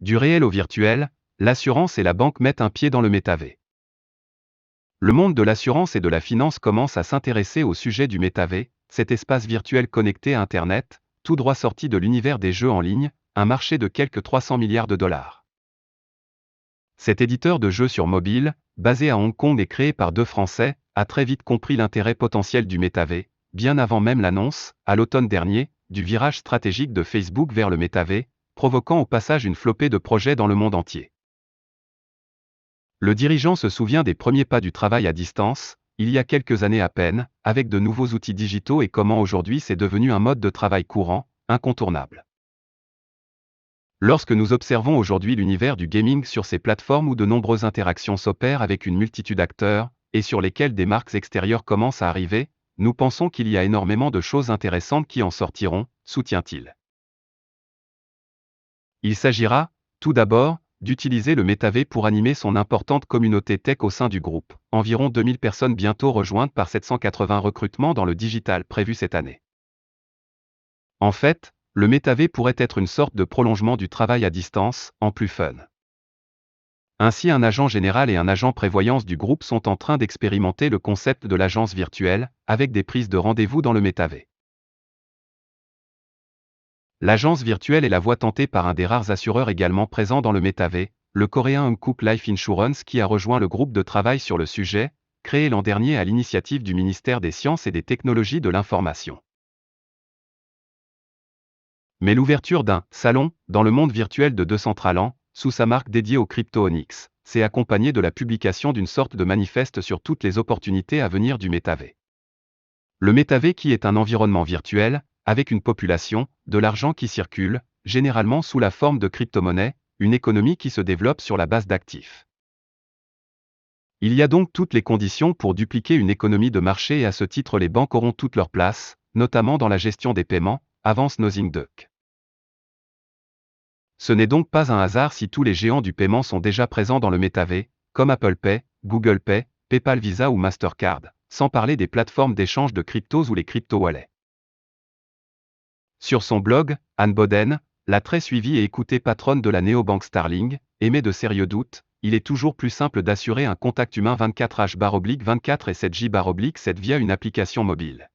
Du réel au virtuel, l'assurance et la banque mettent un pied dans le métavé. Le monde de l'assurance et de la finance commence à s'intéresser au sujet du métavé, cet espace virtuel connecté à Internet, tout droit sorti de l'univers des jeux en ligne, un marché de quelques 300 milliards de dollars. Cet éditeur de jeux sur mobile, basé à Hong Kong et créé par deux Français, a très vite compris l'intérêt potentiel du métavé, bien avant même l'annonce, à l'automne dernier, du virage stratégique de Facebook vers le métavé, provoquant au passage une flopée de projets dans le monde entier. Le dirigeant se souvient des premiers pas du travail à distance, il y a quelques années à peine, avec de nouveaux outils digitaux et comment aujourd'hui c'est devenu un mode de travail courant, incontournable. Lorsque nous observons aujourd'hui l'univers du gaming sur ces plateformes où de nombreuses interactions s'opèrent avec une multitude d'acteurs, et sur lesquels des marques extérieures commencent à arriver, nous pensons qu'il y a énormément de choses intéressantes qui en sortiront, soutient-il. Il s'agira, tout d'abord, d'utiliser le métavé pour animer son importante communauté tech au sein du groupe, environ 2000 personnes bientôt rejointes par 780 recrutements dans le digital prévus cette année. En fait, le métavé pourrait être une sorte de prolongement du travail à distance, en plus fun. Ainsi un agent général et un agent prévoyance du groupe sont en train d'expérimenter le concept de l'agence virtuelle, avec des prises de rendez-vous dans le métavé. L'agence virtuelle est la voie tentée par un des rares assureurs également présents dans le métavé, le coréen Hankook Life Insurance qui a rejoint le groupe de travail sur le sujet, créé l'an dernier à l'initiative du ministère des Sciences et des Technologies de l'Information. Mais l'ouverture d'un « salon » dans le monde virtuel de Decentraland, sous sa marque dédiée au crypto Onyx, s'est accompagnée de la publication d'une sorte de manifeste sur toutes les opportunités à venir du métavé. Le métavé qui est un environnement virtuel, avec une population, de l'argent qui circule, généralement sous la forme de crypto-monnaies, une économie qui se développe sur la base d'actifs. Il y a donc toutes les conditions pour dupliquer une économie de marché et à ce titre les banques auront toute leur place, notamment dans la gestion des paiements, avance Nosing Duck. Ce n'est donc pas un hasard si tous les géants du paiement sont déjà présents dans le métavé, comme Apple Pay, Google Pay, PayPal Visa ou Mastercard, sans parler des plateformes d'échange de cryptos ou les crypto-wallets. Sur son blog, Anne Boden, la très suivie et écoutée patronne de la néobanque Starling, émet de sérieux doutes, il est toujours plus simple d'assurer un contact humain 24h/24 et 7J/7 via une application mobile.